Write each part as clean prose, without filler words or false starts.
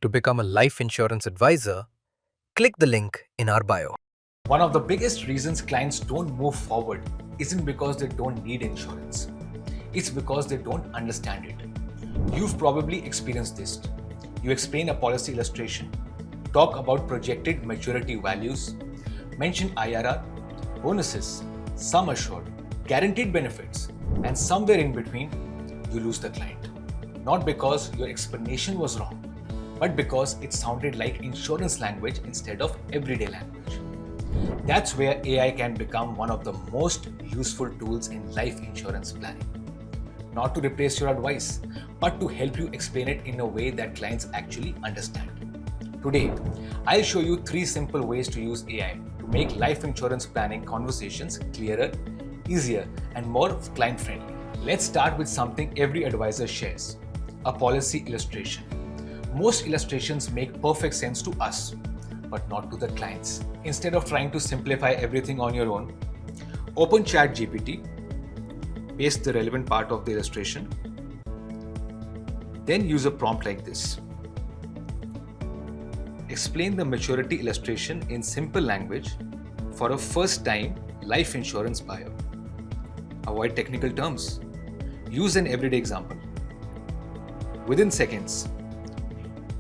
To become a life insurance advisor, click the link in our bio. One of the biggest reasons clients don't move forward isn't because they don't need insurance. It's because they don't understand it. You've probably experienced this. You explain a policy illustration, talk about projected maturity values, mention IRR, bonuses, sum assured, guaranteed benefits, and somewhere in between, you lose the client. Not because your explanation was wrong, but because it sounded like insurance language instead of everyday language. That's where AI can become one of the most useful tools in life insurance planning. Not to replace your advice, but to help you explain it in a way that clients actually understand. Today, I'll show you 3 simple ways to use AI to make life insurance planning conversations clearer, easier, and more client-friendly. Let's start with something every advisor shares: a policy illustration. Most illustrations make perfect sense to us, but not to the clients. Instead of trying to simplify everything on your own, open ChatGPT, paste the relevant part of the illustration, then use a prompt like this. Explain the maturity illustration in simple language for a first-time life insurance buyer. Avoid technical terms. Use an everyday example. Within seconds,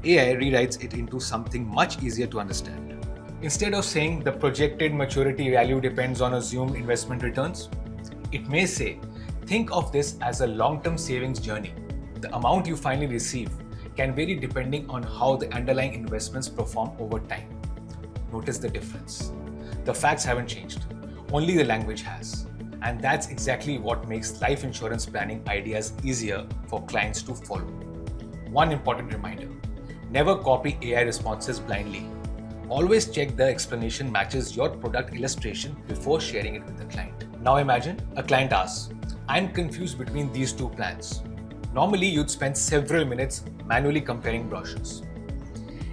AI rewrites it into something much easier to understand. Instead of saying the projected maturity value depends on assumed investment returns, it may say, think of this as a long-term savings journey. The amount you finally receive can vary depending on how the underlying investments perform over time. Notice the difference. The facts haven't changed, only the language has. And that's exactly what makes life insurance planning ideas easier for clients to follow. One important reminder: never copy AI responses blindly. Always check the explanation matches your product illustration before sharing it with the client. Now imagine a client asks, I'm confused between these 2 plans. Normally, you'd spend several minutes manually comparing brochures.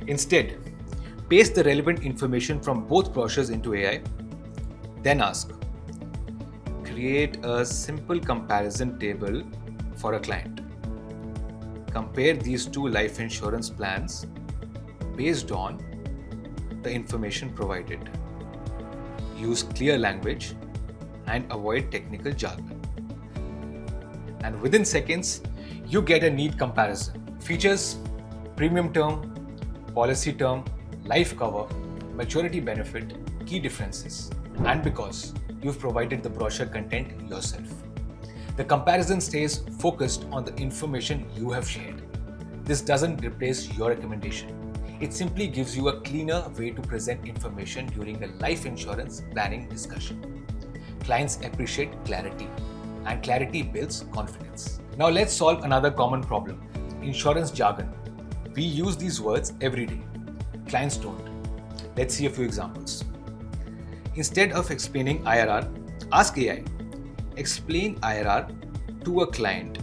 Instead, paste the relevant information from both brochures into AI, then ask, create a simple comparison table for a client. Compare these 2 life insurance plans based on the information provided. Use clear language and avoid technical jargon. And within seconds, you get a neat comparison. Features, premium term, policy term, life cover, maturity benefit, key differences. And because you've provided the brochure content yourself, the comparison stays focused on the information you have shared. This doesn't replace your recommendation. It simply gives you a cleaner way to present information during a life insurance planning discussion. Clients appreciate clarity, and clarity builds confidence. Now let's solve another common problem: insurance jargon. We use these words every day. Clients don't. Let's see a few examples. Instead of explaining IRR, ask AI, explain IRR to a client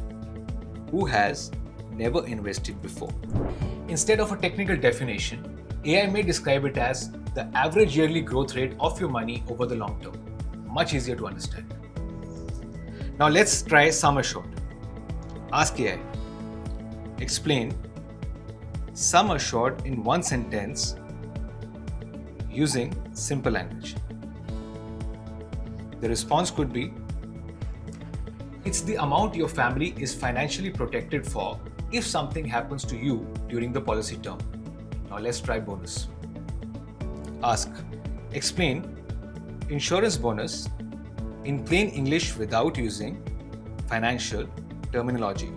who has never invested before. Instead of a technical definition, AI may describe it as the average yearly growth rate of your money over the long term. Much easier to understand. Now let's try sum assured. Ask AI, explain sum assured in one sentence using simple language. The response could be, it's the amount your family is financially protected for if something happens to you during the policy term. Now let's try bonus. Ask, explain insurance bonus in plain English without using financial terminology.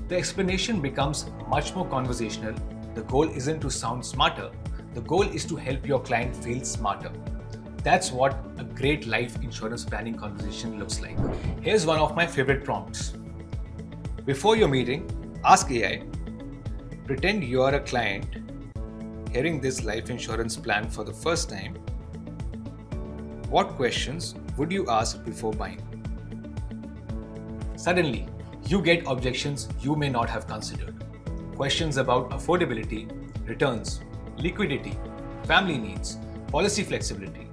The explanation becomes much more conversational. The goal isn't to sound smarter. The goal is to help your client feel smarter. That's what a great life insurance planning conversation looks like. Here's one of my favorite prompts. Before your meeting, ask AI, pretend you are a client hearing this life insurance plan for the first time. What questions would you ask before buying? Suddenly, you get objections you may not have considered. Questions about affordability, returns, liquidity, family needs, policy flexibility.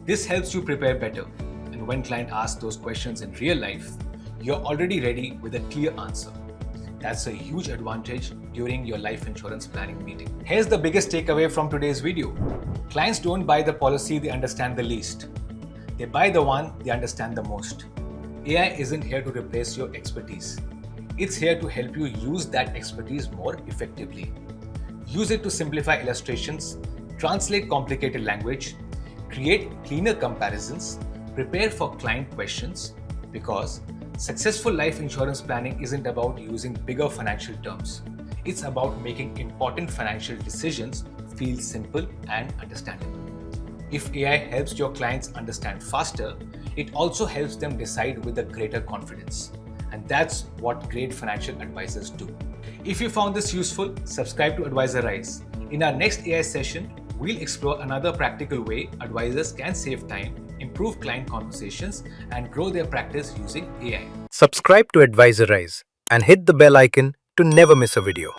This helps you prepare better, and when client asks those questions in real life, you're already ready with a clear answer. That's a huge advantage during your life insurance planning meeting. Here's the biggest takeaway from today's video. Clients don't buy the policy they understand the least. They buy the one they understand the most. AI isn't here to replace your expertise. It's here to help you use that expertise more effectively. Use it to simplify illustrations, translate complicated language, create cleaner comparisons, prepare for client questions, because successful life insurance planning isn't about using bigger financial terms. It's about making important financial decisions feel simple and understandable. If AI helps your clients understand faster, it also helps them decide with a greater confidence. And that's what great financial advisors do. If you found this useful, subscribe to Advisor Rise. In our next AI session, we'll explore another practical way advisors can save time, improve client conversations, and grow their practice using AI. Subscribe to Advisor Rise and hit the bell icon to never miss a video.